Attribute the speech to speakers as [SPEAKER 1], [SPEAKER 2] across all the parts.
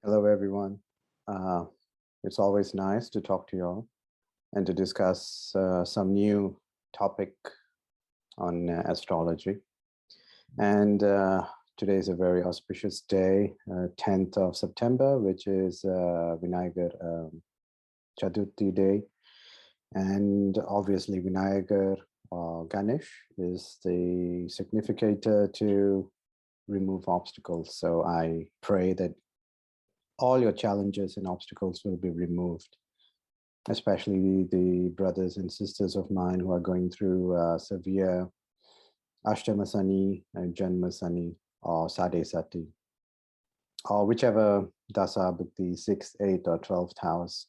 [SPEAKER 1] Hello, everyone. It's always nice to talk to you all and to discuss some new topic on astrology. And today is a very auspicious day, 10th of September, which is Vinayagar Chaturthi Day. And obviously, Vinayagar Ganesh is the significator to remove obstacles. So I pray that all your challenges and obstacles will be removed, especially the brothers and sisters of mine who are going through severe Ashtamasani and Janmasani or Sadesati, or whichever Dasa Bhukti, 6th, 8th, or 12th house.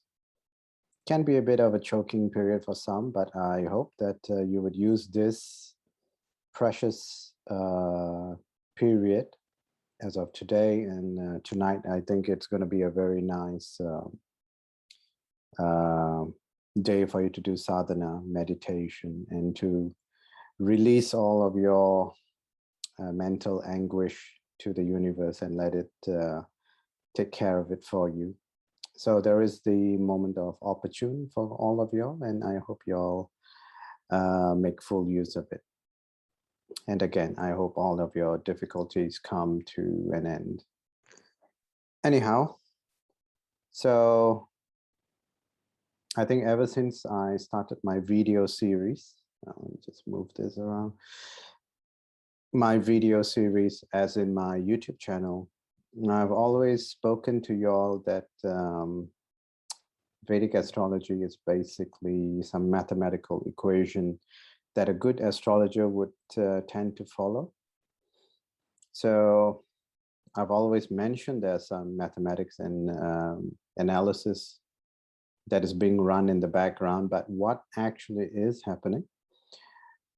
[SPEAKER 1] Can be a bit of a choking period for some, but I hope that you would use this precious period as of today and tonight. I think it's going to be a very nice day for you to do sadhana, meditation, and to release all of your mental anguish to the universe and let it take care of it for you. So there is the moment of opportune for all of y'all, and I hope y'all make full use of it. And again, I hope all of your difficulties come to an end. Anyhow, so I think ever since I started my video series, let me just move this around. My video series, as in my YouTube channel, I've always spoken to y'all that Vedic astrology is basically some mathematical equation that a good astrologer would tend to follow. So I've always mentioned there's some mathematics and analysis that is being run in the background, but what actually is happening?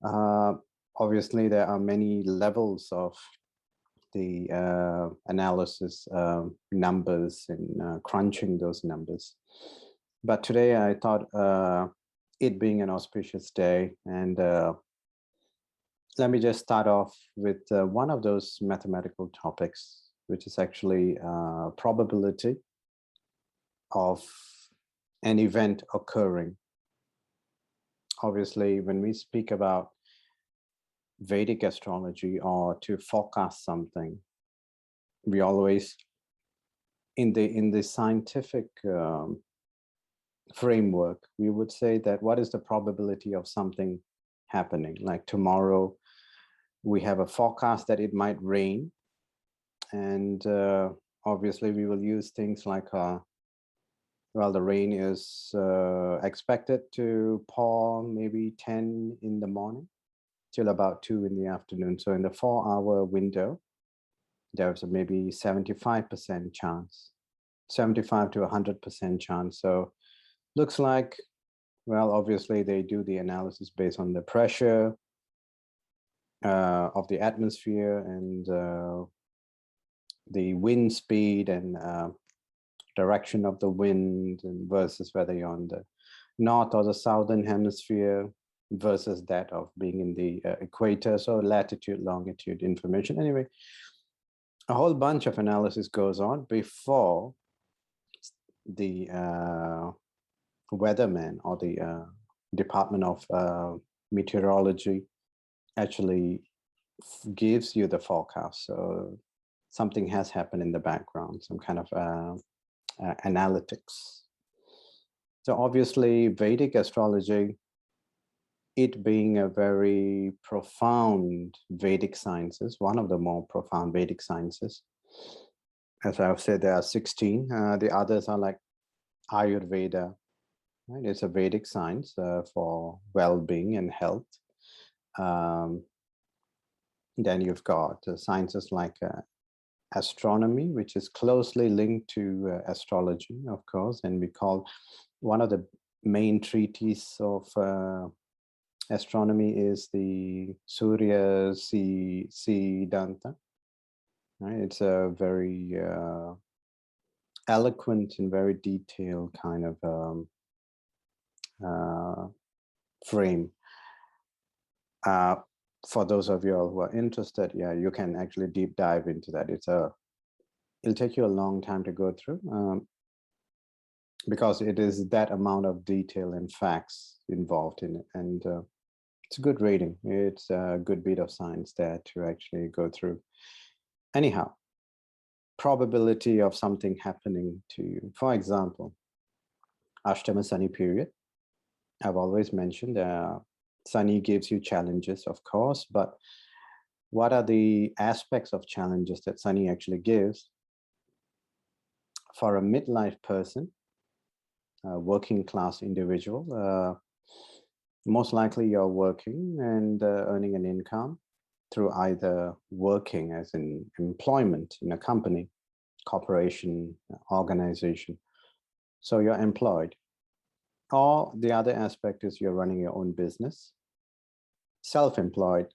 [SPEAKER 1] Obviously, there are many levels of the analysis numbers and crunching those numbers. But today I thought it being an auspicious day, and let me just start off with one of those mathematical topics, which is actually probability of an event occurring. Obviously, when we speak about Vedic astrology or to forecast something, we always, in the scientific framework, we would say that what is the probability of something happening? Like tomorrow, we have a forecast that it might rain, and obviously we will use things like well, the rain is expected to pour maybe 10 in the morning till about 2 in the afternoon. So in the 4-hour window, there's a maybe 75% chance, 75 to 100% chance. So looks like, well, obviously they do the analysis based on the pressure of the atmosphere and the wind speed and direction of the wind, and versus whether you're on the north or the southern hemisphere versus that of being in the equator. So latitude, longitude information. Anyway, a whole bunch of analysis goes on before the weatherman or the Department of Meteorology actually gives you the forecast. So something has happened in the background, some kind of analytics. So obviously Vedic astrology, it being a very profound Vedic sciences, one of the more profound Vedic sciences. As I've said, there are 16. The others are like Ayurveda, right? It's a Vedic science for well-being and health. Then you've got sciences like astronomy, which is closely linked to astrology, of course, and we call one of the main treatises of astronomy is the Surya Siddhanta. Right? It's a very eloquent and very detailed kind of frame. For those of you all who are interested, yeah, you can actually deep dive into that. It's a it'll take you a long time to go through because it is that amount of detail and facts involved in it. And it's a good reading. It's a good bit of science there to actually go through. Anyhow, probability of something happening to you. For example, Ashtama Sani period. I've always mentioned Sani gives you challenges, of course, but what are the aspects of challenges that Sani actually gives? For a midlife person, a working class individual, most likely you're working and earning an income through either working as in employment in a company, corporation, organization. So you're employed. Or the other aspect is you're running your own business. Self-employed,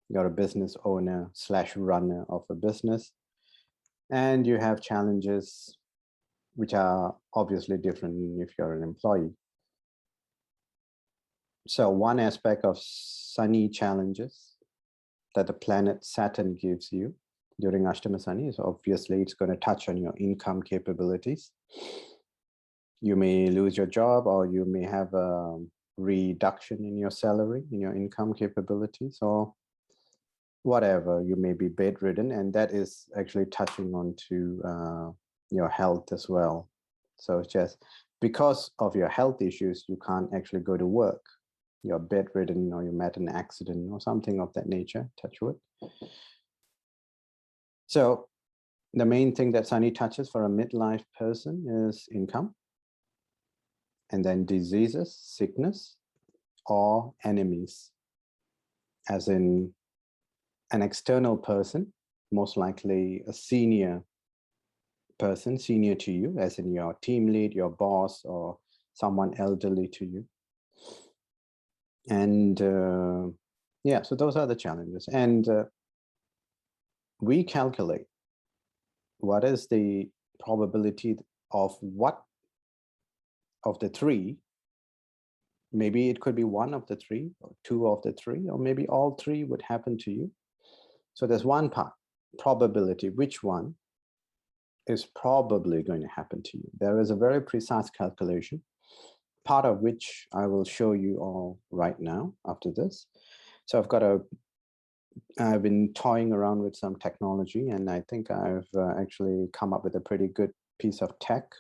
[SPEAKER 1] you're a business owner / runner of a business. And you have challenges which are obviously different if you're an employee. So one aspect of Sani challenges that the planet Saturn gives you during Ashtama Sani is obviously it's going to touch on your income capabilities. You may lose your job, or you may have a reduction in your salary, in your income capabilities, or whatever. You may be bedridden, and that is actually touching on to your health as well. So it's just because of your health issues, you can't actually go to work. You're bedridden, or you met an accident or something of that nature, touch wood. So the main thing that Sani touches for a midlife person is income, and then diseases, sickness, or enemies, as in an external person, most likely a senior person, senior to you, as in your team lead, your boss, or someone elderly to you. And yeah, so those are the challenges. And we calculate what is the probability of what of the three. Maybe it could be one of the three, or two of the three, or maybe all three would happen to you. So there's one part, probability, which one is probably going to happen to you. There is a very precise calculation, part of which I will show you all right now after this. So I've been toying around with some technology, and I think I've actually come up with a pretty good piece of tech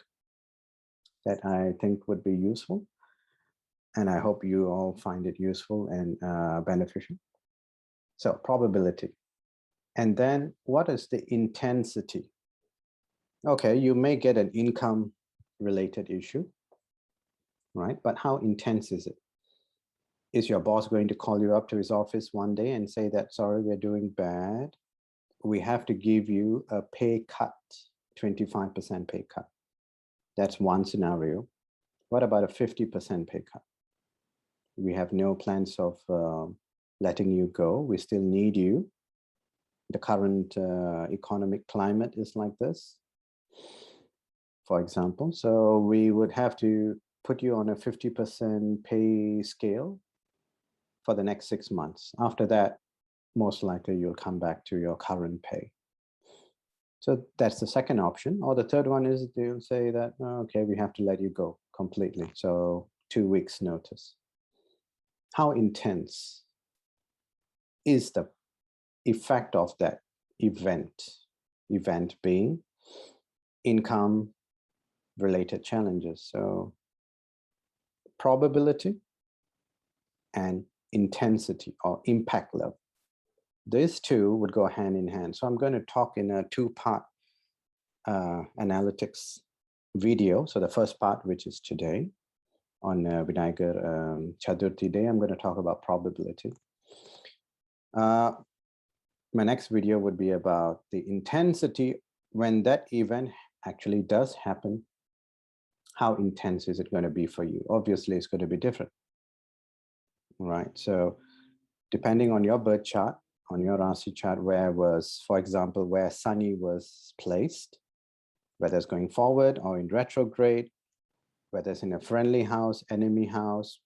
[SPEAKER 1] that I think would be useful. And I hope you all find it useful and beneficial. So probability. And then what is the intensity? Okay, you may get an income related issue, right? But how intense is it? Is your boss going to call you up to his office one day and say that, sorry, we're doing bad. We have to give you a pay cut, 25% pay cut. That's one scenario. What about a 50% pay cut? We have no plans of letting you go. We still need you. The current economic climate is like this, for example. So we would have to put you on a 50% pay scale for the next 6 months. After that, most likely you'll come back to your current pay. So that's the second option. Or the third one is they'll say that, oh, okay, we have to let you go completely. So 2 weeks notice. How intense is the effect of that event being income related challenges? So probability and intensity or impact level. These two would go hand in hand. So I'm going to talk in a two-part analytics video. So the first part, which is today on Vinayagar Chaturthi Day, I'm going to talk about probability. My next video would be about the intensity when that event actually does happen. How intense is it going to be for you? Obviously, it's going to be different, right? So depending on your birth chart, on your Rasi chart, for example, where Sani was placed, whether it's going forward or in retrograde, whether it's in a friendly house, enemy house,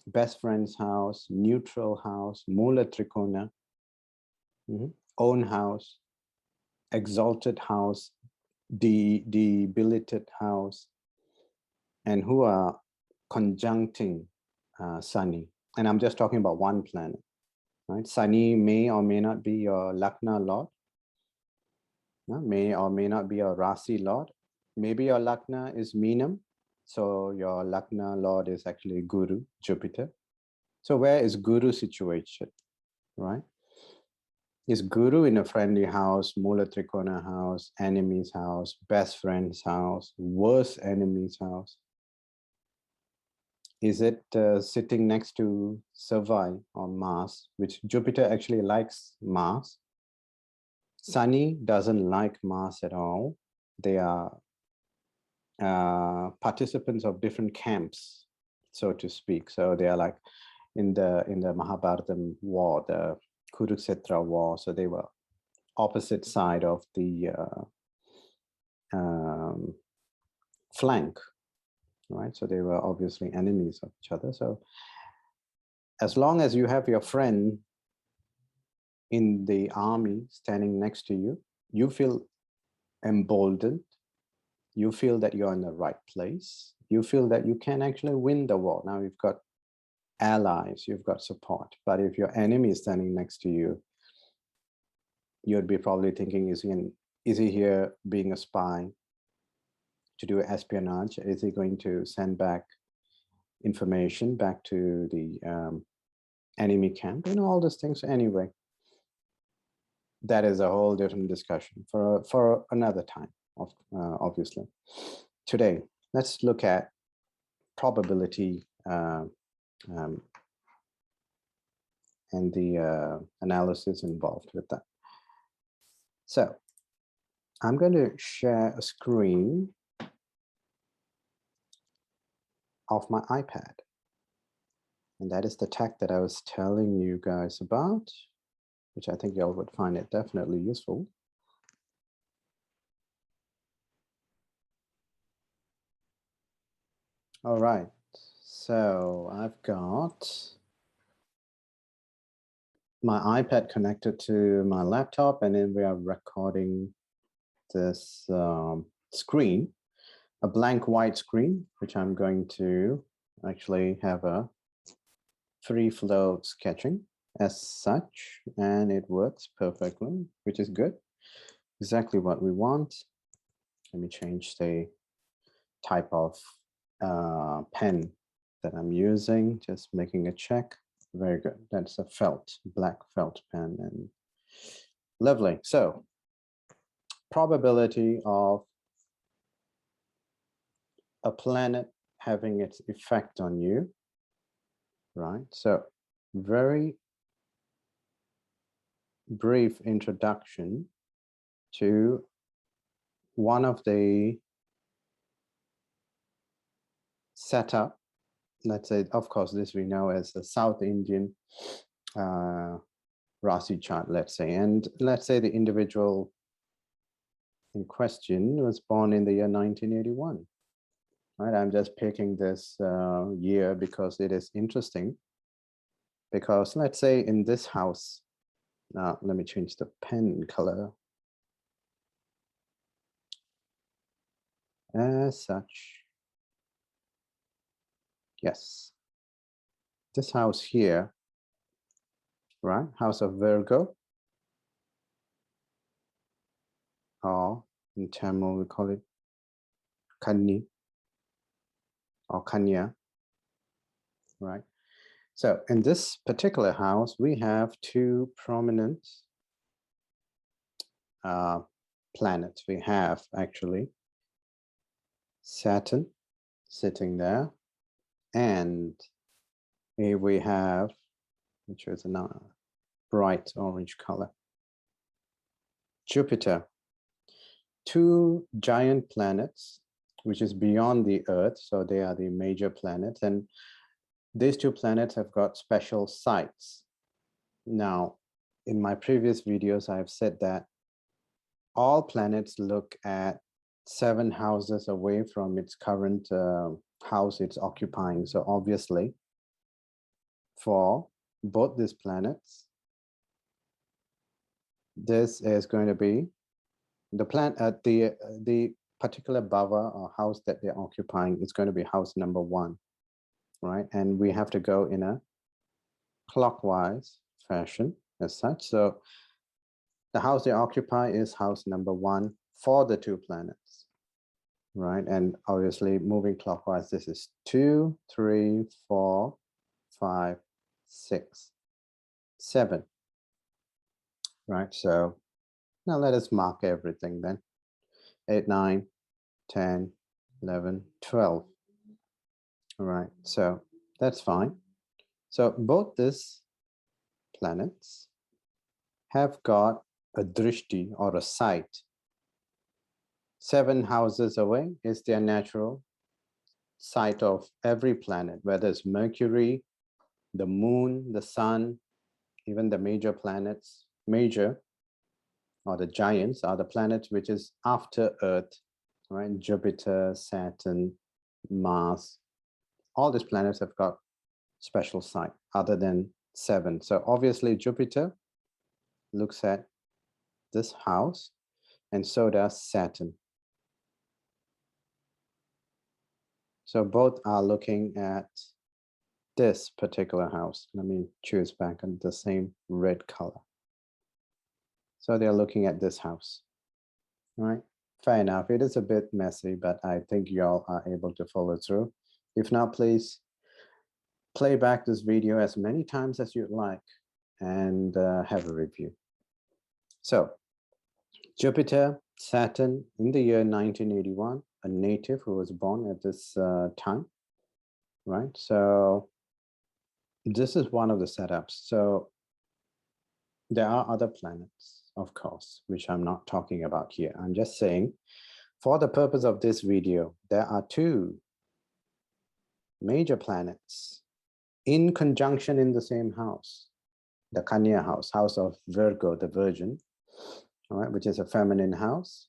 [SPEAKER 1] best friend's house, neutral house, Mula Trikona, own house. exalted house, debilited house, and who are conjuncting Sunny. And I'm just talking about one planet, right? Sunny may or may not be your Luckna Lord, may or may not be your Rasi Lord. Maybe your Luckna is Meenam, so your Luckna Lord is actually Guru, Jupiter. So where is Guru situated, right? Is Guru in a friendly house, Mula Trikona house, enemy's house, best friend's house, worst enemy's house? Is it sitting next to Savai or Mars, which Jupiter actually likes Mars? Sunny doesn't like Mars at all. They are participants of different camps, so to speak. So they are like in the Mahabharata war, the Kurukshetra war. So they were opposite side of the flank, right? So they were obviously enemies of each other. So as long as you have your friend in the army standing next to you, you feel emboldened. You feel that you're in the right place. You feel that you can actually win the war. Now you've got allies, you've got support. But if your enemy is standing next to you, you'd be probably thinking, is he here being a spy to do espionage? Is he going to send back information back to the enemy camp? All those things. Anyway, that is a whole different discussion for another time, obviously. Today, let's look at probability and the analysis involved with that. So I'm going to share a screen of my iPad. And that is the tech that I was telling you guys about, which I think y'all would find it definitely useful. All right, so I've got my iPad connected to my laptop, and then we are recording this screen, a blank white screen, which I'm going to actually have a free flow sketching as such, and it works perfectly, which is good. Exactly what we want. Let me change the type of pen that I'm using, just making a check. Very good. That's a black felt pen, and lovely. So probability of a planet having its effect on you, right? So very brief introduction to one of the setup. Let's say, of course, this we know as the South Indian Rasi chart, let's say. And let's say the individual in question was born in the year 1981. Right, I'm just picking this year because it is interesting. Because let's say in this house, now let me change the pen color. As such, yes, this house here, right, house of Virgo, or in Tamil we call it Kanni or Kanya, right? So in this particular house, we have two prominent planets. We have actually Saturn sitting there, and here we have, which is a bright orange color, Jupiter. Two giant planets, which is beyond the Earth, so they are the major planets, and these two planets have got special sites. Now, in my previous videos, I've said that all planets look at 7 houses away from its current house it's occupying. So obviously, for both these planets, this is going to be the particular bhava or house that they're occupying is going to be house number 1, right? And we have to go in a clockwise fashion as such. So the house they occupy is house number 1 for the 2 planets, right? And obviously moving clockwise, this is 2, 3, 4, 5, 6, 7, right? So now let us mark everything then. 8, 9, 10, 11, 12. All right, so that's fine. So both these planets have got a drishti or a sight 7 houses away is their natural sight of every planet, whether it's Mercury, the moon, the sun, even the major planets. Major or the giants are the planets which is after Earth, right? Jupiter, Saturn, Mars, all these planets have got special sight other than 7. So obviously Jupiter looks at this house, and so does Saturn. So both are looking at this particular house. Let me choose back on the same red color. So they're looking at this house, right? Fair enough. It is a bit messy, but I think y'all are able to follow through. If not, please play back this video as many times as you'd like and have a review. So Jupiter, Saturn in the year 1981, a native who was born at this time, right? So this is one of the setups. So there are other planets, of course, which I'm not talking about here. I'm just saying, for the purpose of this video, there are 2 major planets in conjunction in the same house. The Kanya house, house of Virgo, the Virgin, all right, which is a feminine house.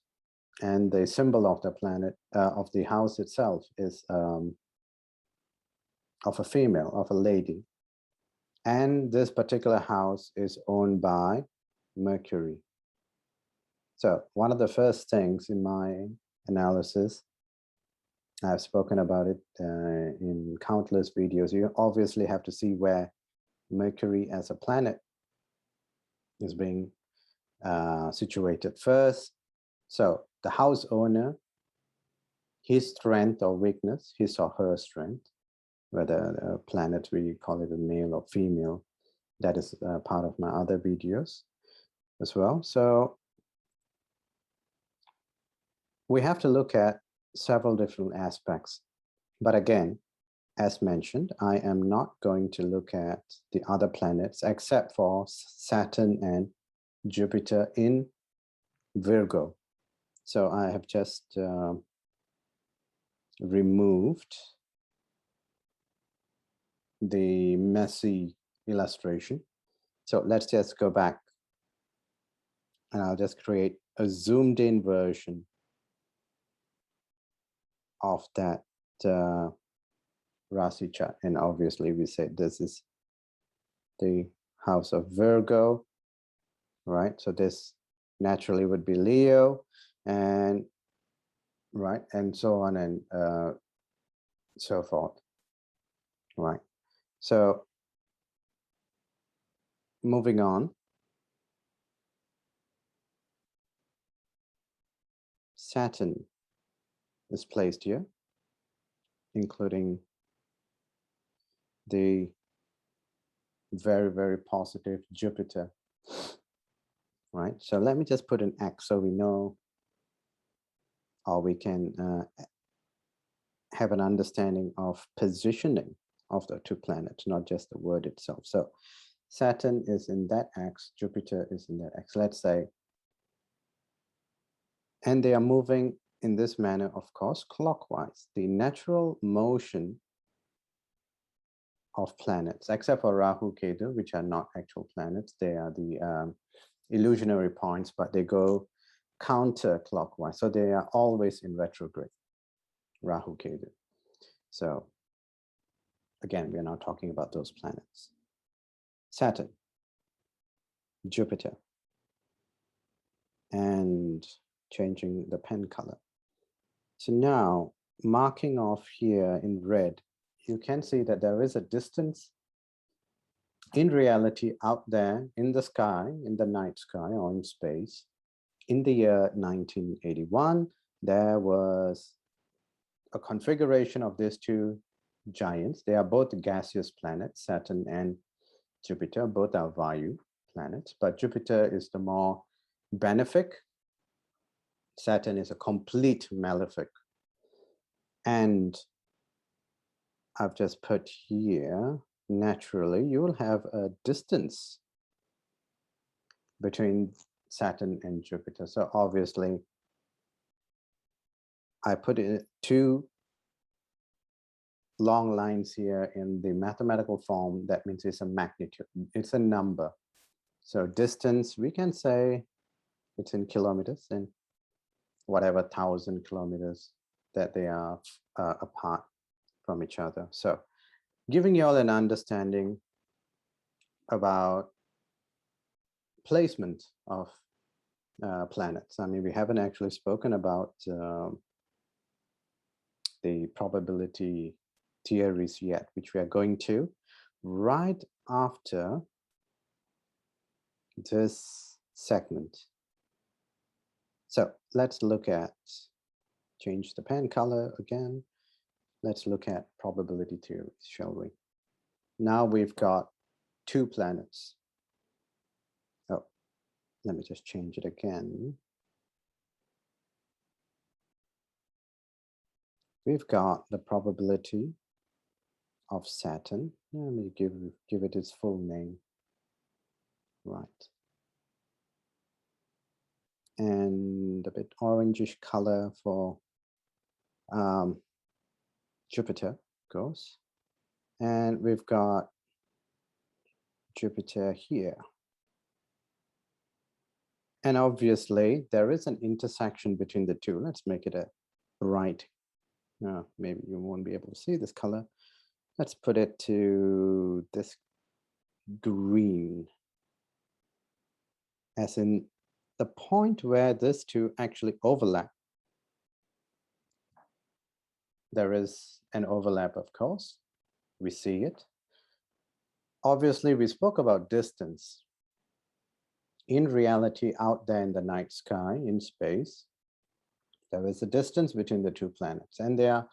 [SPEAKER 1] And the symbol of the planet, of the house itself is of a female, of a lady. And this particular house is owned by Mercury. So one of the first things in my analysis, I've spoken about it in countless videos, you obviously have to see where Mercury as a planet is being situated first. So the house owner, his strength or weakness, his or her strength, whether a planet we call it a male or female, that is part of my other videos as well. So we have to look at several different aspects. But again, as mentioned, I am not going to look at the other planets except for Saturn and Jupiter in Virgo. So I have just removed the messy illustration. So let's just go back and I'll just create a zoomed in version of that Rasi chart. And obviously we said this is the house of Virgo, right? So this naturally would be Leo, and right, and so on and so forth, right? So moving on, Saturn is placed here, including the very, very positive Jupiter, right? So let me just put an X so we know, or we can have an understanding of positioning of the 2 planets, not just the word itself. So Saturn is in that X, Jupiter is in that X, let's say, and they are moving in this manner, of course, clockwise. The natural motion of planets, except for Rahu, Ketu, which are not actual planets, they are the illusionary points, but they go counterclockwise. So they are always in retrograde, Rahu, Ketu. So again, we are not talking about those planets. Saturn, Jupiter, and changing the pen color. So now, marking off here in red, you can see that there is a distance in reality out there in the sky, in the night sky or in space. In the year 1981, there was a configuration of these two giants. They are both gaseous planets, Saturn and Jupiter. Both are Vayu planets, but Jupiter is the more benefic. Saturn is a complete malefic. And I've just put here, naturally, you will have a distance between Saturn and Jupiter. So obviously, I put it two long lines here in the mathematical form. That means it's a magnitude, it's a number. So distance, we can say it's in kilometers, and whatever 1,000 kilometers that they are apart from each other. So giving you all an understanding about placement of planets. I mean, we haven't actually spoken about the probability theories yet, which we are going to right after this segment. So let's look at, change the pen color again. Let's look at probability theories, shall we? Now we've got two planets. Oh, let me just change it again. We've got the probability of Saturn. Let me give it its full name. Right. And a bit orangish color for Jupiter, of course. And we've got Jupiter here. And obviously, there is an intersection between the two. Let's make it a bright. Maybe you won't be able to see this color. Let's put it to this green, as in the point where these two actually overlap. There is an overlap, of course. We see it. Obviously, we spoke about distance. In reality, out there in the night sky, in space, there is a distance between the two planets, and they are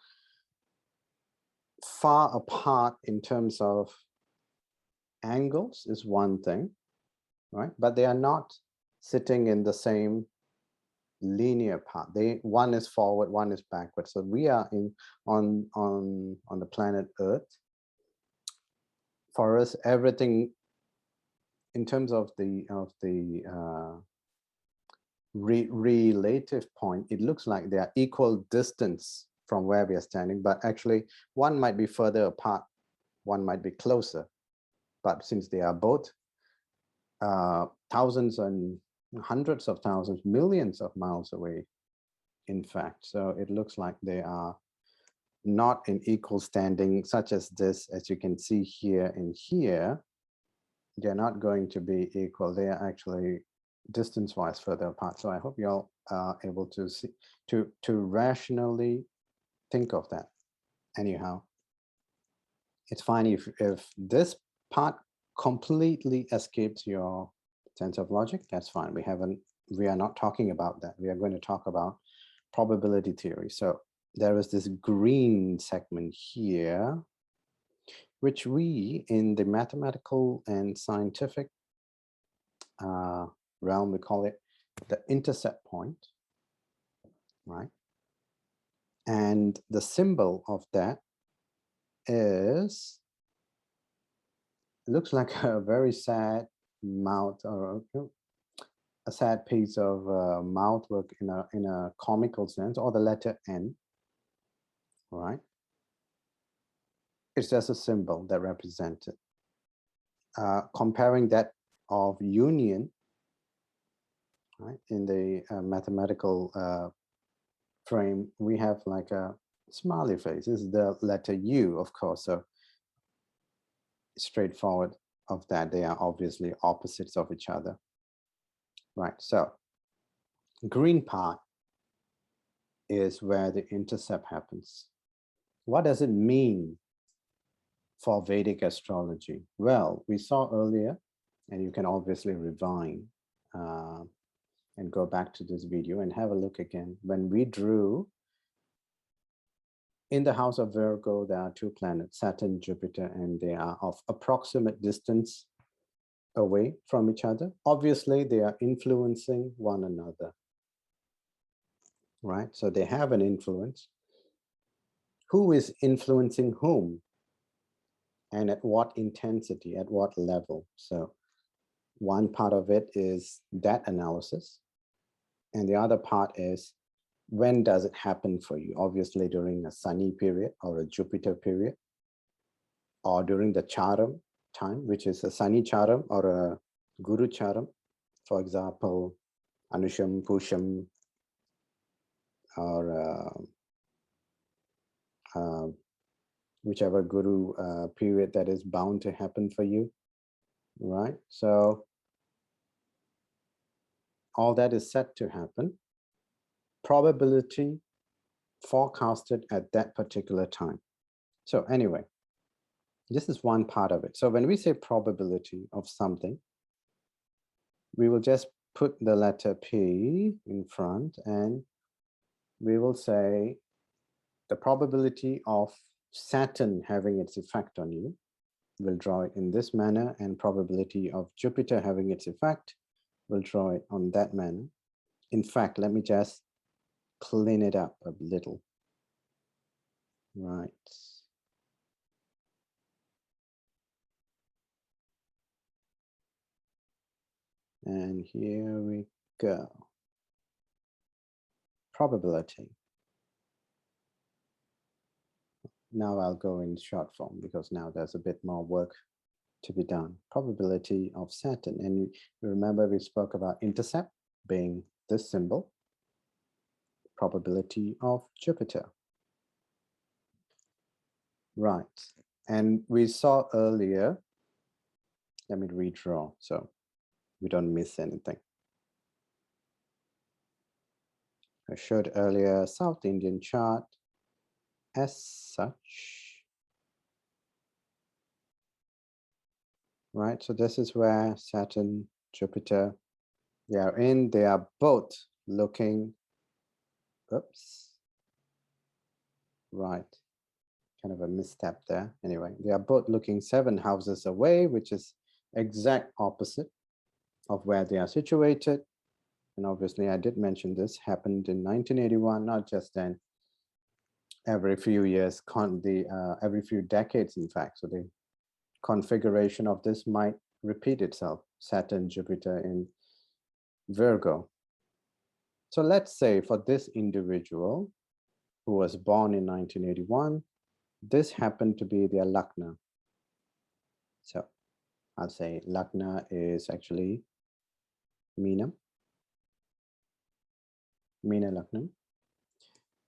[SPEAKER 1] far apart in terms of angles is one thing, right? But they are not sitting in the same linear path. One is forward, one is backward. So we are on the planet Earth. For us, everything in terms of the relative point, it looks like they are equal distance from where we are standing, but actually one might be further apart, one might be closer. But since they are both thousands and hundreds of thousands, millions of miles away, in fact, so it looks like they are not in equal standing, such as this, as you can see here and here. They're not going to be equal. They are actually distance-wise further apart. So I hope you all are able to see, to rationally think of that. Anyhow, it's fine if this part completely escapes your sense of logic. That's fine. We are not talking about that. We are going to talk about probability theory. So there is this green segment here, which we in the mathematical and scientific realm, we call it the intercept point, right? And the symbol of that is, it looks like a very sad mouth, or a sad piece of mouth work in a comical sense, or the letter N, right? It's just a symbol that represents it. Comparing that of union, right, in the mathematical frame, we have like a smiley face. This is the letter U, of course. So straightforward of that, they are obviously opposites of each other, right? So green part is where the intercept happens. What does it mean for Vedic astrology? Well, we saw earlier, and you can obviously rewind and go back to this video and have a look again. When we drew in the house of Virgo, there are two planets, Saturn, Jupiter, and they are of approximate distance away from each other. Obviously, they are influencing one another, right? So they have an influence. Who is influencing whom? And at what intensity, at what level? So one part of it is that analysis. And the other part is, when does it happen for you? Obviously, during a sunny period or a Jupiter period, or during the charam time, which is a sunny charam or a guru charam. For example, Anusham, Pusham, or whichever guru period that is bound to happen for you, right? So all that is set to happen. Probability forecasted at that particular time. So anyway, this is one part of it. So when we say probability of something, we will just put the letter P in front and we will say the probability of Saturn having its effect on you. We'll draw it in this manner, and probability of Jupiter having its effect, we'll draw it on that manner. In fact, let me just clean it up a little. Right. And here we go. Probability. Now I'll go in short form because now there's a bit more work to be done. Probability of Saturn. And you remember we spoke about intercept being this symbol. Probability of Jupiter. Right. And we saw earlier, let me redraw so we don't miss anything. I showed earlier South Indian chart as such. Right, so this is where Saturn, Jupiter, they are both looking, oops, right, kind of a misstep there. Anyway, they are both looking 7 houses away, which is exact opposite of where they are situated. And obviously, I did mention this happened in 1981, not just then, every few years, every few decades, in fact. So the configuration of this might repeat itself, Saturn, Jupiter in Virgo. So let's say for this individual who was born in 1981, this happened to be their Luckna. So I'll say Luckna is actually Meena Luckna.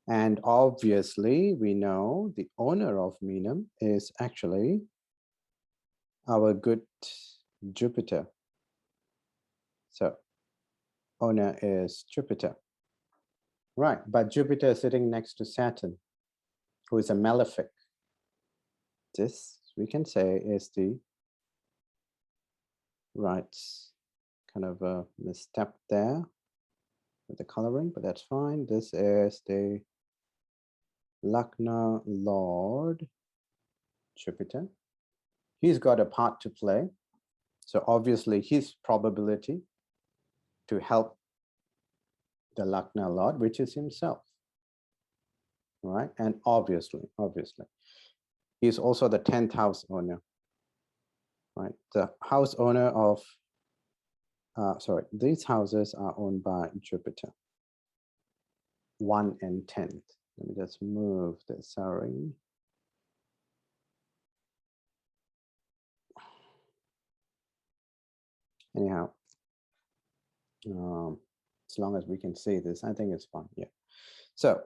[SPEAKER 1] And obviously we know the owner of Meena is actually our good Jupiter. So owner is Jupiter. Right, but Jupiter is sitting next to Saturn, who is a malefic. This, we can say, is the right, kind of a misstep there with the coloring, but that's fine. This is the Luckna Lord Jupiter. He's got a part to play. So obviously his probability to help the Luckna Lord, which is himself, right? And obviously, he's also the 10th house owner, right? The house owner of, these houses are owned by Jupiter, 1 and 10th. Let me just move the sorry. Anyhow, as long as we can see this, I think it's fine. Yeah. So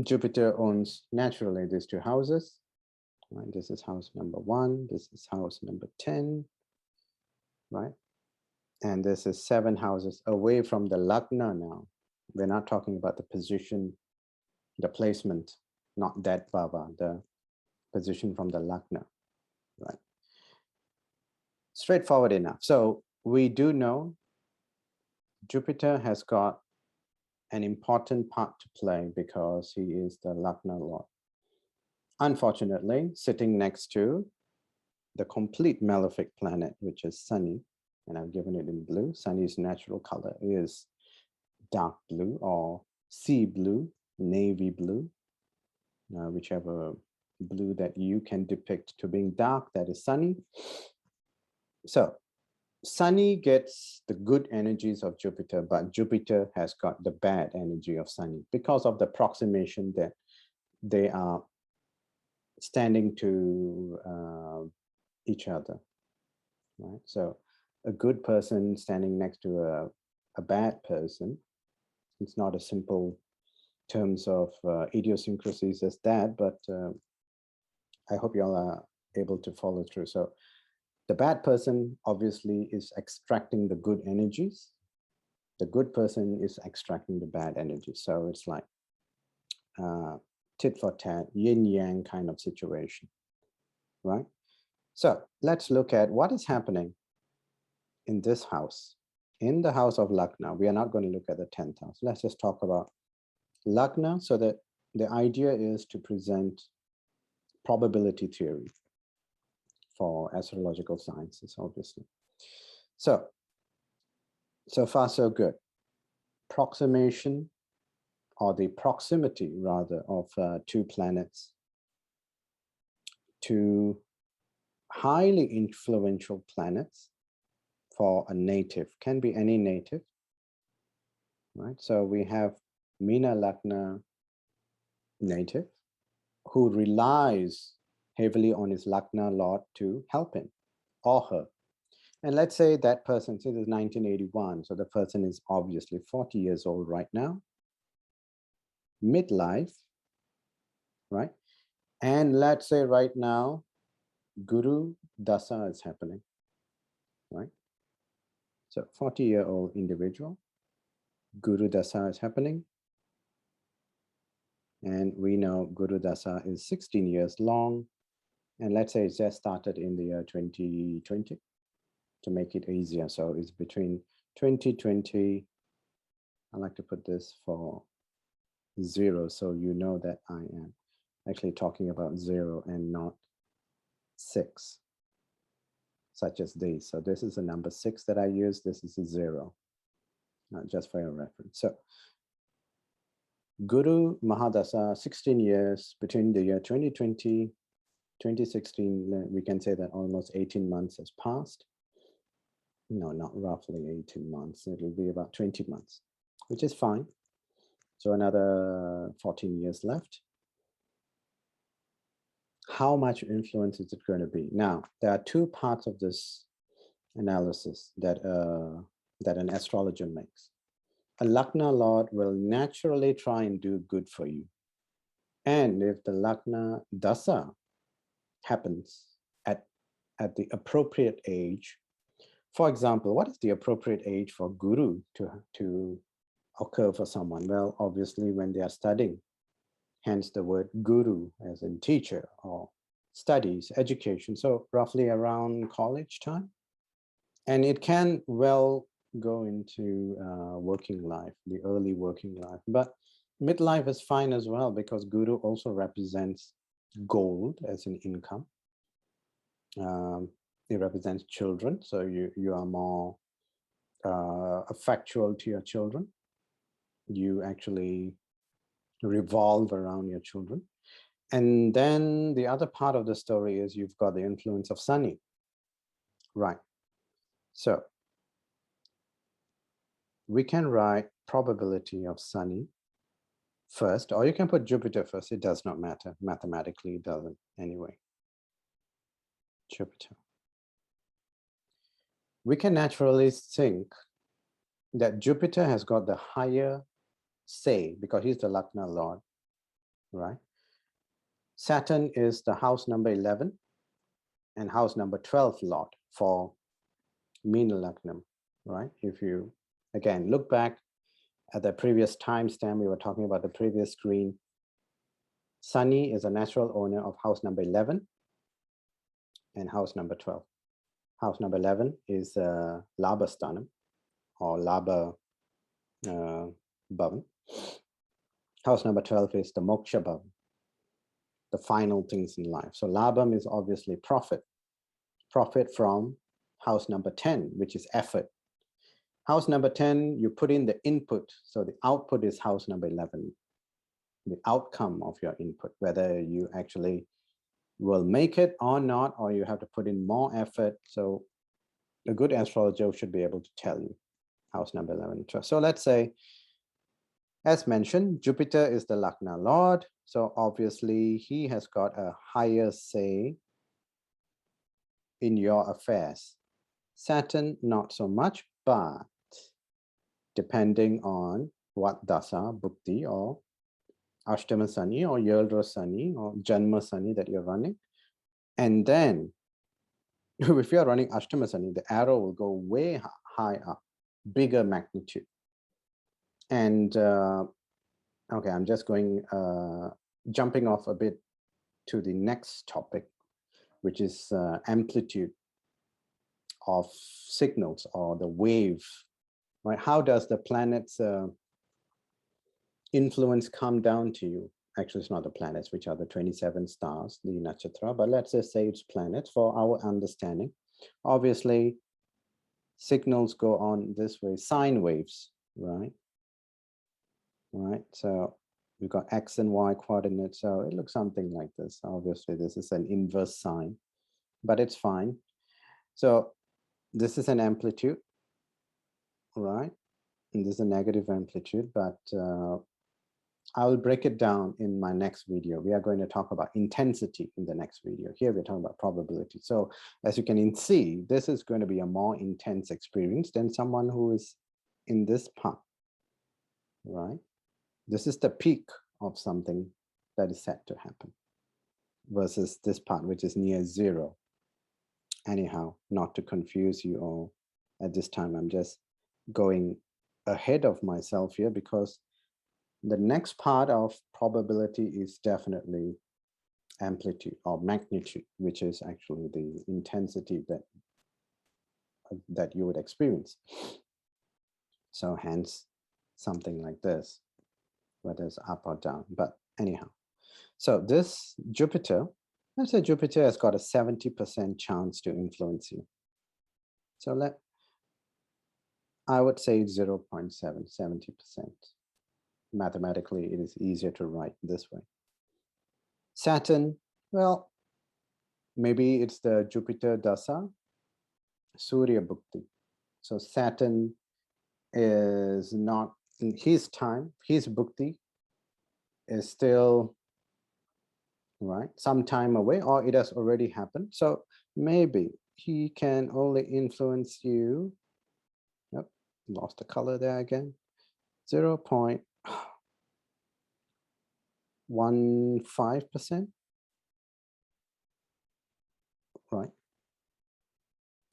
[SPEAKER 1] Jupiter owns naturally these 2 houses. Right? This is house number 1. This is house number 10. Right. And this is 7 houses away from the Luckna now. We're not talking about the position the placement, not that bhava, the position from the Luckna, right? Straightforward enough. So we do know Jupiter has got an important part to play because he is the Luckna Lord. Unfortunately, sitting next to the complete malefic planet, which is Sunny, and I've given it in blue. Sunny's natural color is dark blue or sea blue, navy blue, whichever blue that you can depict to being dark, that is Sunny. So Sunny gets the good energies of Jupiter, but Jupiter has got the bad energy of Sunny because of the approximation that they are standing to each other, right? So a good person standing next to a bad person, it's not a simple terms of idiosyncrasies as that, but I hope you all are able to follow through. So the bad person obviously is extracting the good energies. The good person is extracting the bad energy. So it's like tit for tat, yin yang kind of situation, right? So let's look at what is happening in this house. In the house of Luckna, we are not going to look at the 10th house. Let's just talk about Luckna, so that the idea is to present probability theory for astrological sciences, obviously. So far so good. Proximation, or the proximity rather, of two planets to highly influential planets for a native, can be any native, right? So we have Meena Luckna native who relies heavily on his Luckna Lord to help him or her. And let's say that person, say this is 1981, so the person is obviously 40 years old right now, midlife, right? And let's say right now, Guru Dasa is happening, right? So 40-year-old individual, Guru Dasa is happening. And we know Guru Dasa is 16 years long. And let's say it just started in the year 2020 to make it easier. So it's between 2020, I like to put this for 0, so you know that I am actually talking about 0 and not 6, such as these. So this is a number 6 that I use. This is a 0, just for your reference. So Guru Mahadasa, 16 years between the year 2020, 2016, we can say that almost 18 months has passed. No, not roughly 18 months. It'll be about 20 months, which is fine. So another 14 years left. How much influence is it going to be? Now, there are two parts of this analysis that an astrologer makes. A Luckna Lord will naturally try and do good for you. And if the Luckna Dasa happens at the appropriate age, for example, what is the appropriate age for Guru to occur for someone? Well, obviously when they are studying, hence the word Guru as in teacher or studies, education. So roughly around college time. And it can well go into working life, the early working life. But midlife is fine as well because Guru also represents gold as an income. It represents children, so you are more affectual to your children. You actually revolve around your children. And then the other part of the story is you've got the influence of Sunny. Right. So we can write probability of Sunny first, or you can put Jupiter first. It does not matter. Mathematically, it doesn't anyway. Jupiter. We can naturally think that Jupiter has got the higher say because he's the Luckna Lord, right? Saturn is the house number 11 and house number 12 Lord for Meena Lucknam, right? If you, again, look back at the previous timestamp, we were talking about the previous screen, Sunny is a natural owner of house number 11 and house number 12. House number 11 is Labha Sthanam or Labha Bhavan. House number 12 is the Moksha Bhavan, the final things in life. So Labham is obviously profit. Profit from house number 10, which is effort. House number 10, you put in the input. So the output is house number 11, the outcome of your input, whether you actually will make it or not, or you have to put in more effort. So a good astrologer should be able to tell you house number 11 and 12. So let's say, as mentioned, Jupiter is the Luckna Lord. So obviously he has got a higher say in your affairs. Saturn, not so much, but depending on what dasa, bhukti, or Ashtama Sani, or Yaldra Sani, or Janma Sani that you're running. And then if you're running Ashtama Sani, the arrow will go way high up, bigger magnitude. And okay, I'm just going, jumping off a bit to the next topic, which is amplitude of signals or the wave, right? How does the planet's influence come down to you? Actually, it's not the planets, which are the 27 stars, the nakshatra, but let's just say it's planets for our understanding. Obviously, signals go on this way, sine waves, right? Right, so we've got X and Y coordinates, so it looks something like this. Obviously, this is an inverse sine, but it's fine. So this is an amplitude, right? And this is a negative amplitude, but I will break it down in my next video. We are going to talk about intensity in the next video. Here we're talking about probability. So as you can see, this is going to be a more intense experience than someone who is in this part, right? This is the peak of something that is set to happen versus this part, which is near zero. Anyhow, not to confuse you all at this time, I'm just going ahead of myself here because the next part of probability is definitely amplitude or magnitude, which is actually the intensity that you would experience. So hence something like this, whether it's up or down, but anyhow. So this Jupiter, let's say Jupiter has got a 70% chance to influence you. So I would say 0.7, 70%. Mathematically, it is easier to write this way. Saturn, well, maybe it's the Jupiter Dasa, Surya Bhukti. So Saturn is not in his time, his Bhukti is still, right, some time away, or it has already happened. So maybe he can only influence you. Yep, lost the color there again. 0.15%, right?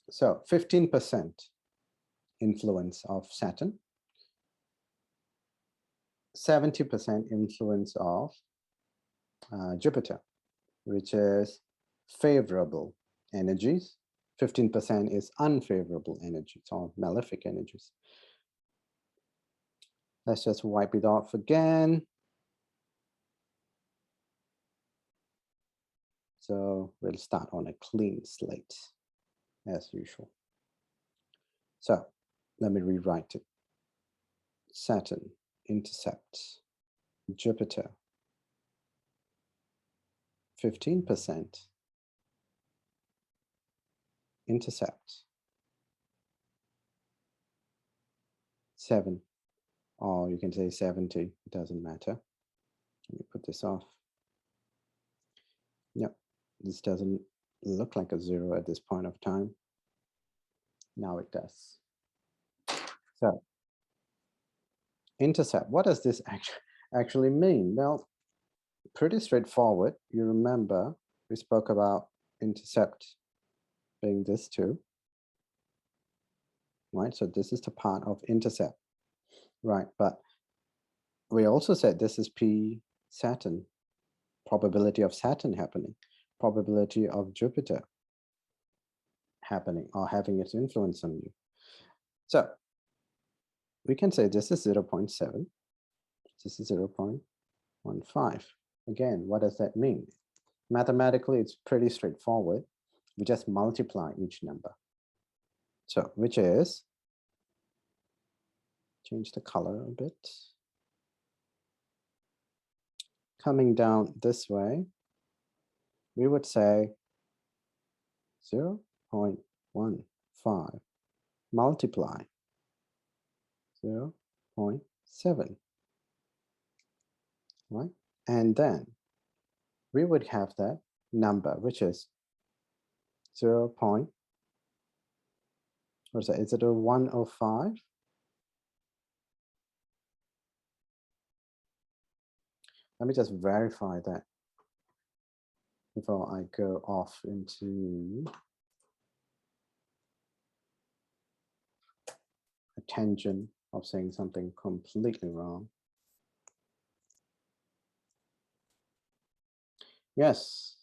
[SPEAKER 1] So 15% influence of Saturn, 70% influence of Jupiter, which is favorable energies. 15% is unfavorable energies or malefic energies. Let's just wipe it off again. So we'll start on a clean slate as usual. So let me rewrite it. Saturn intercepts Jupiter, 15% intercept 7, or you can say 70, it doesn't matter. Let me put this off. Yep, this doesn't look like a 0 at this point of time. Now it does. So intercept, what does this actually mean? Well, pretty straightforward. You remember we spoke about intercept being this too, right? So this is the part of intercept, right? But we also said this is P Saturn probability of Saturn happening, probability of Jupiter happening or having its influence on you. So we can say this is 0.7, this is 0.15. Again, what does that mean? Mathematically, it's pretty straightforward. We just multiply each number. So, which is, change the color a bit. Coming down this way, we would say 0.15 multiply 0.7, right? And then we would have that number, which is 0. What is that? Is it a 105? Let me just verify that before I go off into a tangent of saying something completely wrong. Yes,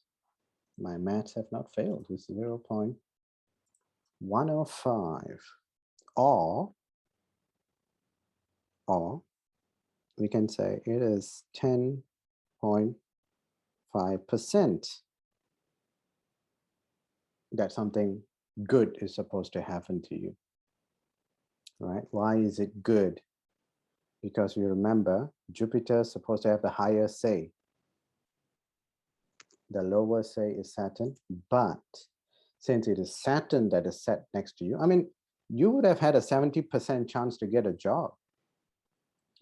[SPEAKER 1] my maths have not failed. It's 0.105, or we can say it is 10.5% that something good is supposed to happen to you, right? Why is it good? Because you remember, Jupiter is supposed to have the higher say. The lower say is Saturn, but since it is Saturn that is set next to you, I mean, you would have had a 70% chance to get a job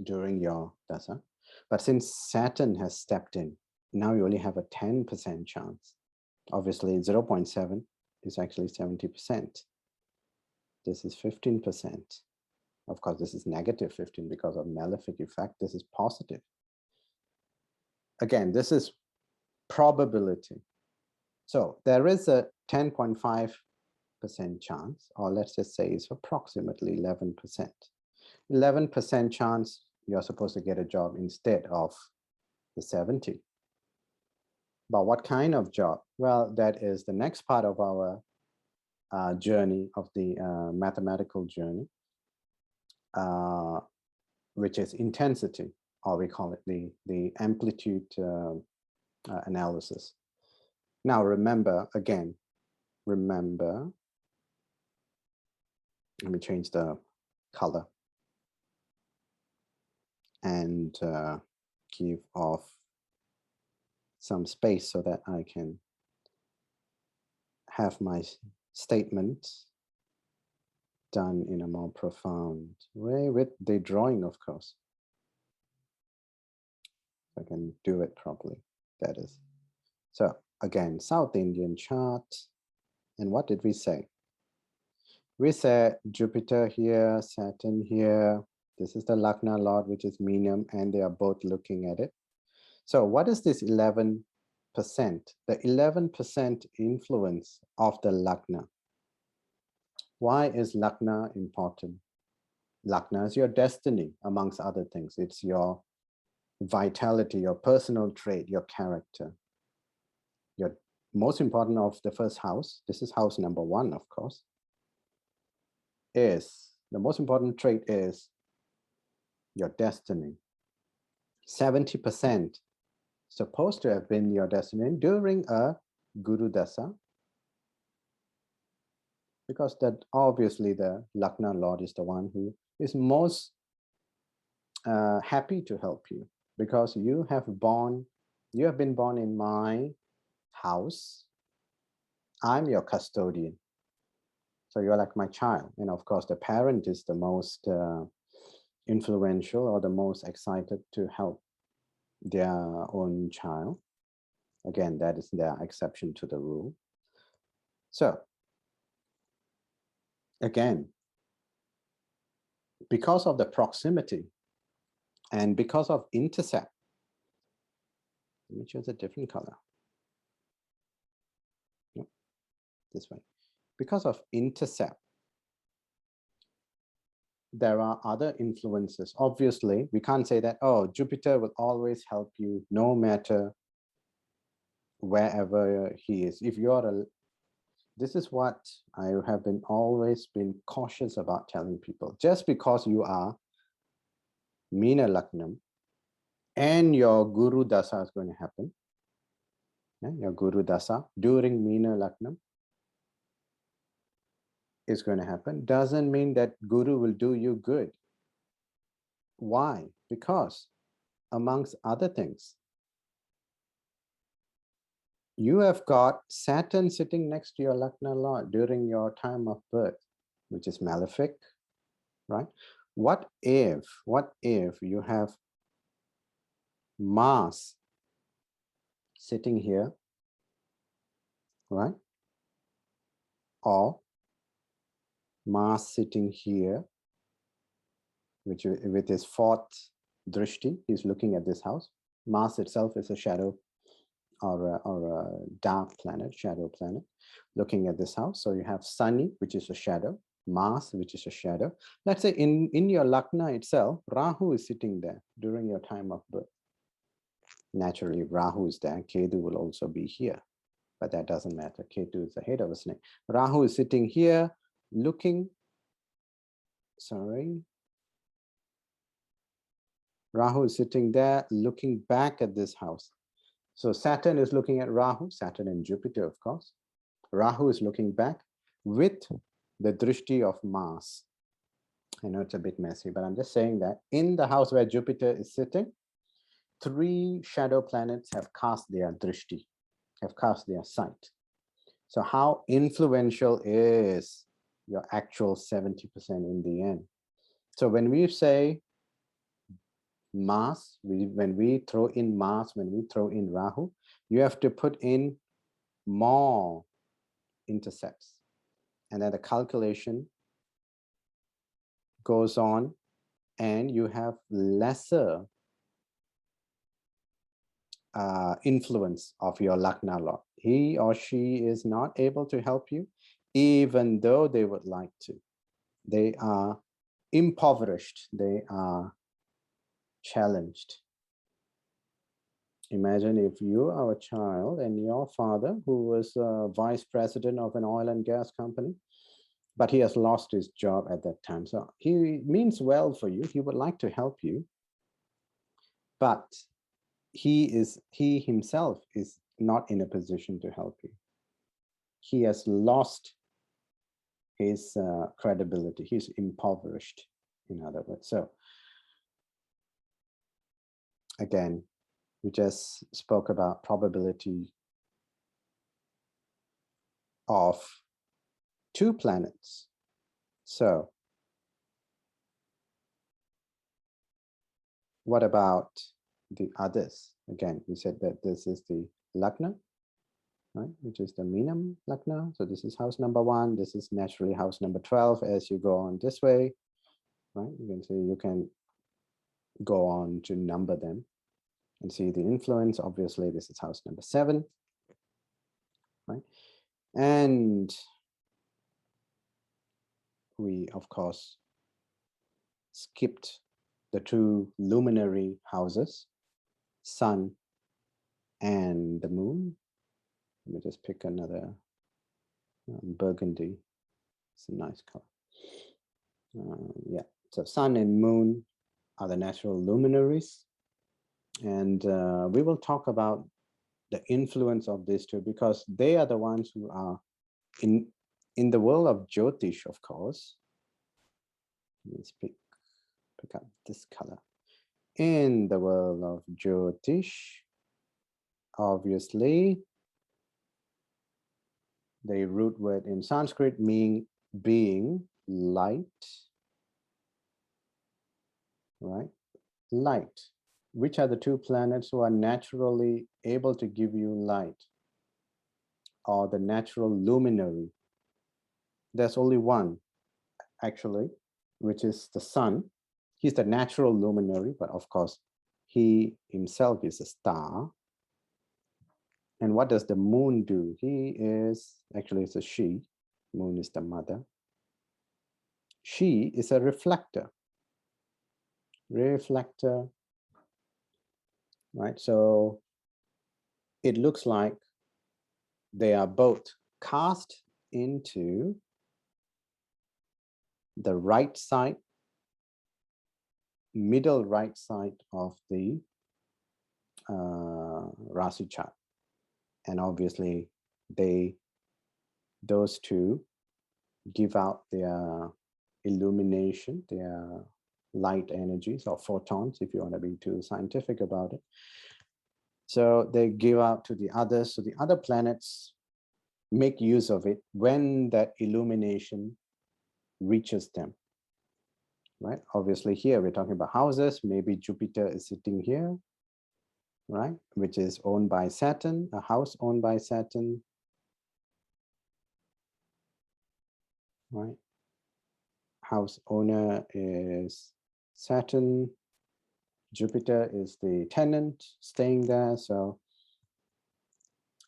[SPEAKER 1] during your dasa. But since Saturn has stepped in, now you only have a 10% chance. Obviously, 0.7 is actually 70%. This is 15%. Of course, this is negative 15 because of malefic effect. This is positive. Again, this is probability. So there is a 10.5% chance, or let's just say it's approximately 11%. 11% chance you're supposed to get a job instead of the 70. But what kind of job? Well, that is the next part of our journey, of the mathematical journey, which is intensity, or we call it the amplitude analysis. Now, remember, let me change the color and give off some space so that I can have my statements done in a more profound way with the drawing, of course. I can do it properly, that is. So again, South Indian chart. And what did we say? We said Jupiter here, Saturn here. This is the Luckna Lord, which is Meenam, and they are both looking at it. So what is this 11%? The 11% influence of the Luckna. Why is Luckna important? Luckna is your destiny, amongst other things. It's your vitality, your personal trait, your character. Your most important of the first house, this is house number 1, of course, is the most important trait is your destiny. 70% supposed to have been your destiny during a Guru Dasa, because that obviously the Luckna Lord is the one who is most happy to help you, because you have been born in my house. I'm your custodian. So you're like my child. And of course, the parent is the most influential or the most excited to help their own child. Again, that is their exception to the rule. So again, because of the proximity and because of intercept, let me choose a different color. Nope, this way. Because of intercept, there are other influences. Obviously, we can't say that, oh, Jupiter will always help you no matter wherever he is. If you're a, this is what I have been always been cautious about telling people. Just because you are Meena Laknam and your Guru Dasa is going to happen, your Guru Dasa during Meena Laknam is going to happen, doesn't mean that Guru will do you good. Why? Because amongst other things, you have got Saturn sitting next to your Luckna Lord during your time of birth, which is malefic, right? What if you have Mars sitting here, right? Or Mars sitting here, which with his fourth drishti, he's looking at this house. Mars itself is a shadow or a dark planet, shadow planet, looking at this house. So you have Sunny, which is a shadow, Mars, which is a shadow. Let's say in your Luckna itself, Rahu is sitting there during your time of birth. Naturally, Rahu is there, Ketu will also be here, but that doesn't matter. Ketu is the head of a snake. Rahu is sitting here, looking, Rahu is sitting there, looking back at this house. So Saturn is looking at Rahu, Saturn and Jupiter, of course. Rahu is looking back with the drishti of Mars. I know it's a bit messy, but I'm just saying that in the house where Jupiter is sitting, 3 shadow planets have cast their drishti, have cast their sight. So how influential is your actual 70% in the end? So when we say Mars, when we throw in Mars, when we throw in Rahu, you have to put in more intercepts. And then the calculation goes on and you have lesser influence of your Luckna Lord. He or she is not able to help you, even though they would like to. They are impoverished. They are challenged. Imagine if you are a child and your father, who was a vice president of an oil and gas company, but he has lost his job at that time. So he means well for you. He would like to help you, but he himself is not in a position to help you. He has lost his credibility. He's impoverished, in other words. So again, we just spoke about probability of 2 planets. So what about the others? Again, we said that this is the Luckna, right, which is the Meenam Luckna. So this is house number 1. This is naturally house number 12 as you go on this way, right? You can see, you can go on to number them and see the influence. Obviously, this is house number 7, right? And we, of course, skipped the 2 luminary houses, Sun and the Moon. Let me just pick another burgundy. It's a nice color. Yeah, so Sun and Moon are the natural luminaries. And we will talk about the influence of these 2 because they are the ones who are in the world of Jyotish, of course. Let's pick up this color. In the world of Jyotish, obviously, the root word in Sanskrit means being light, right? Light. Which are the 2 planets who are naturally able to give you light, or the natural luminary? There's only one, actually, which is the Sun. He's the natural luminary, but of course, he himself is a star. And what does the Moon do? He is, actually it's a she. Moon is the mother. She is a reflector. Reflector, right? So it looks like they are both cast into the right side, middle right side of the Rasi chart. And obviously those two give out their illumination, their light energies, or photons, if you want to be too scientific about it. So they give out to the others. So the other planets make use of it when that illumination reaches them, right? Obviously here we're talking about houses. Maybe Jupiter is sitting here, right? Which is owned by Saturn, a house owned by Saturn, right? House owner is Saturn. Jupiter is the tenant staying there. So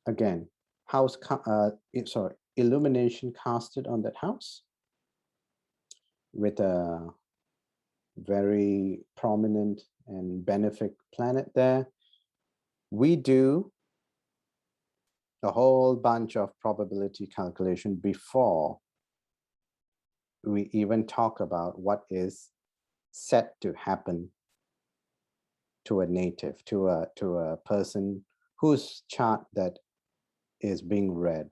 [SPEAKER 1] again, illumination casted on that house with a very prominent and benefic planet there. We do a whole bunch of probability calculation before we even talk about what is set to happen to a native, to a person whose chart that is being read.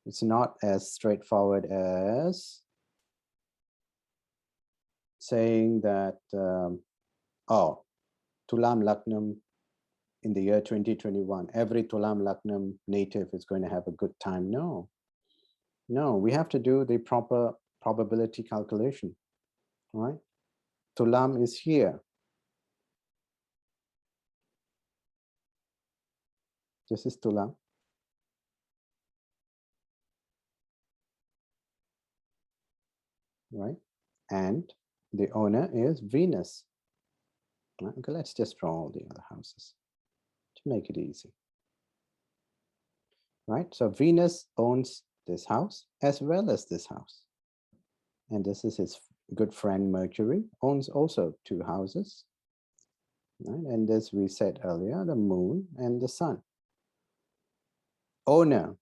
[SPEAKER 1] It's not as straightforward as saying that, oh, Tulam Lucknam in the year 2021, every Tulam Lucknam native is going to have a good time. No, we have to do the proper probability calculation, right? Tulam is here. This is Tulam. Right? And the owner is Venus. Right? Okay, let's just draw all the other houses to make it easy. Right? So Venus owns this house as well as this house. And this is his good friend Mercury, owns also two houses. Right? And as we said earlier, the moon and the sun. Owner,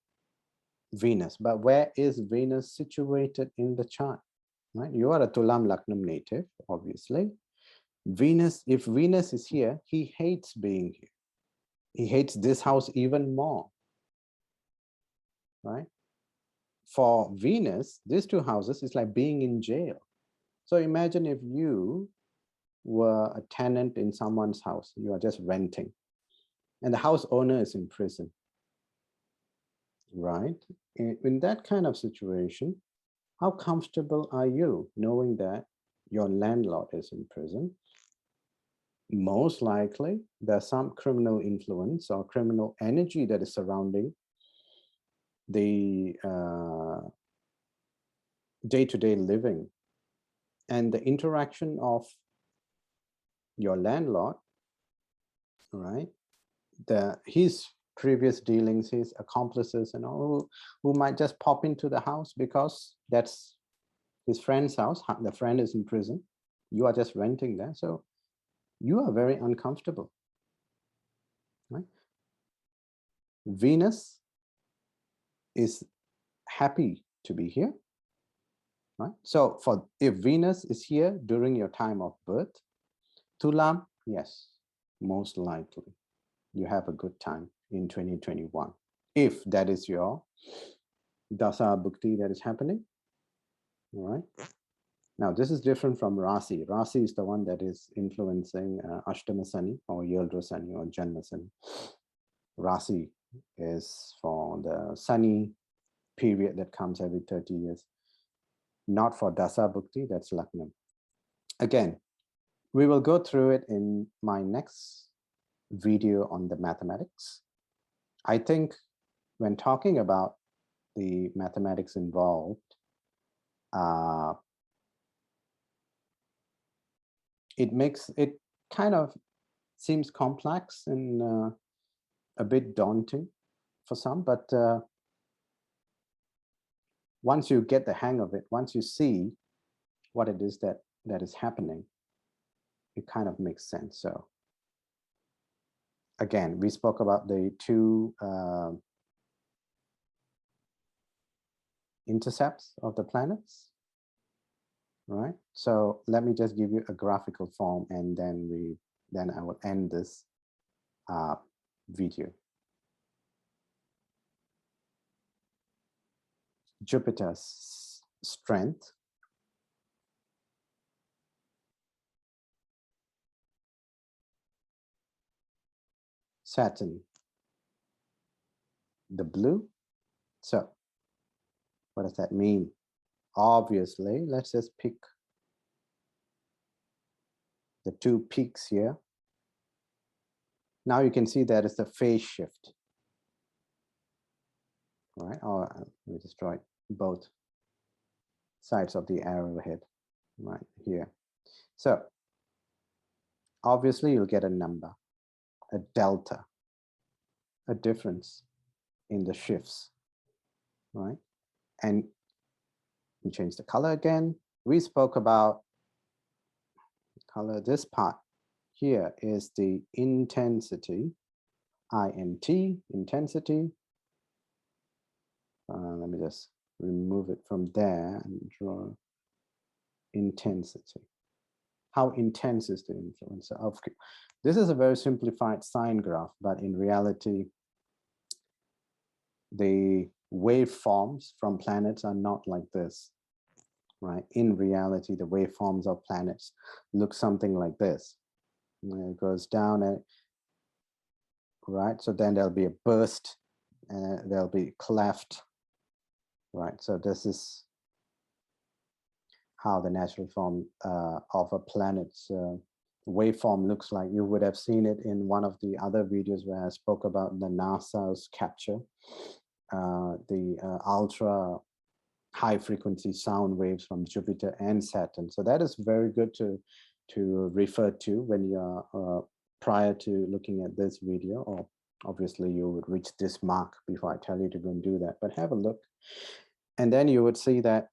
[SPEAKER 1] Venus. But where is Venus situated in the chart? Right? You are a Tulam Lucknam native, obviously. Venus, if Venus is here, he hates being here. He hates this house even more, right? For Venus, these two houses is like being in jail. So imagine if you were a tenant in someone's house, you are just renting, and the house owner is in prison, right? In that kind of situation, how comfortable are you knowing that your landlord is in prison? Most likely, there's some criminal influence or criminal energy that is surrounding the day-to-day living, and the interaction of your landlord, right? His previous dealings, his accomplices, and all who might just pop into the house because that's his friend's house. The friend is in prison. You are just renting there, so you are very uncomfortable, right? Venus is happy to be here, right? So if Venus is here during your time of birth, Tulam, yes, most likely you have a good time in 2021. If that is your Dasa Bhukti that is happening, all right? Now, this is different from Rasi. Rasi is the one that is influencing Ashtama Sani or Yaldra Sani or Janma Sani. Rasi is for the Sani period that comes every 30 years. Not for Dasa Bhukti, that's Lucknam. Again, we will go through it in my next video on the mathematics. I think when talking about the mathematics involved, it kind of seems complex and a bit daunting for some, but once you get the hang of it, once you see what it is that is happening, it kind of makes sense. So again, we spoke about the two intercepts of the planets, right? So let me just give you a graphical form, and then I will end this video. Jupiter's strength, Saturn, the blue. So what does that mean? Obviously, let's just pick the two peaks here. Now you can see that it's the phase shift, right? Or let me just draw both sides of the arrowhead right here. So obviously you'll get a number, a delta, a difference in the shifts, right? And we change the color again. We spoke about color. This part here is the intensity, INT, intensity. Let me just remove it from there and draw intensity. How intense is the influence of? This is a very simplified sine graph, but in reality, the waveforms from planets are not like this, right? In reality, the waveforms of planets look something like this. It goes down, and right? So then there'll be a burst, and there'll be cleft, right? So this is how the natural form of a planet's waveform looks like. You would have seen it in one of the other videos where I spoke about the NASA's capture, the ultra high frequency sound waves from Jupiter and Saturn. So that is very good to refer to when you're prior to looking at this video, or obviously you would reach this mark before I tell you to go and do that, but have a look. And then you would see that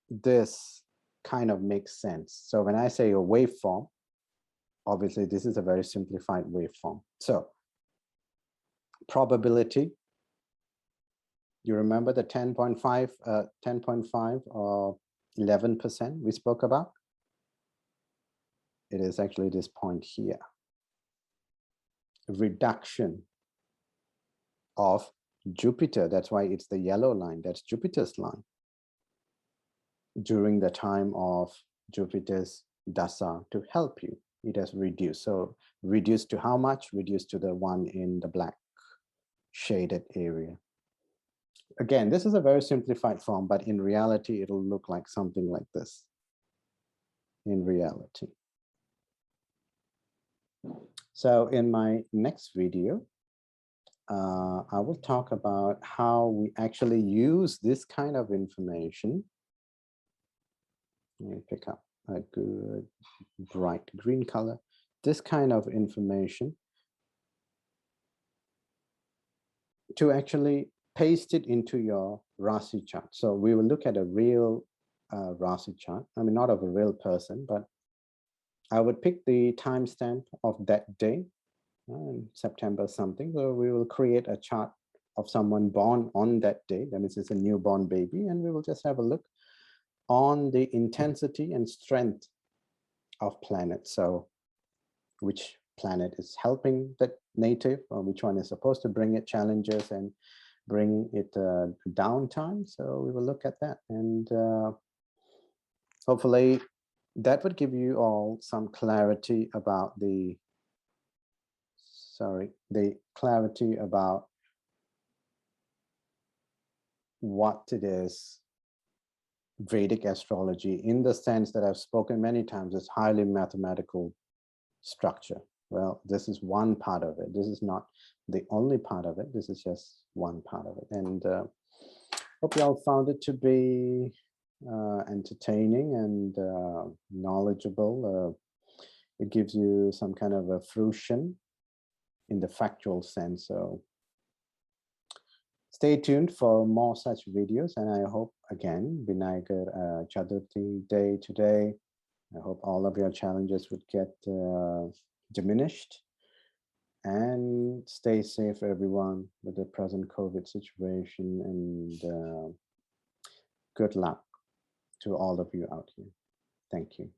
[SPEAKER 1] this kind of makes sense. So when I say a waveform, obviously this is a very simplified waveform. So probability, you remember the 10.5 or 11% we spoke about? It is actually this point here. Reduction of Jupiter, that's why it's the yellow line, that's Jupiter's line. During the time of Jupiter's dasa to help you, it has reduced. So reduced to how much? Reduced to the one in the black shaded area. Again, this is a very simplified form, but in reality, it'll look like something like this. In reality. So in my next video, I will talk about how we actually use this kind of information. Let me pick up a good bright green color. This kind of information to actually paste it into your Rasi chart. So we will look at a real Rasi chart. I mean, not of a real person, but I would pick the timestamp of that day, September something. So we will create a chart of someone born on that day. That means it's a newborn baby, and we will just have a look on the intensity and strength of planets. So which planet is helping the native, or which one is supposed to bring it challenges and bring it downtime. So we will look at that, and hopefully that would give you all some clarity about the clarity about what it is Vedic astrology, in the sense that I've spoken many times. It's highly mathematical structure. Well, this is one part of it. This is not the only part of it. This is just one part of it. And hope you all found it to be entertaining and knowledgeable. It gives you some kind of a fruition in the factual sense. So stay tuned for more such videos, and I hope, again, Vinayagar Chaturthi day today, I hope all of your challenges would get diminished, and stay safe, everyone, with the present COVID situation, and good luck to all of you out here. Thank you.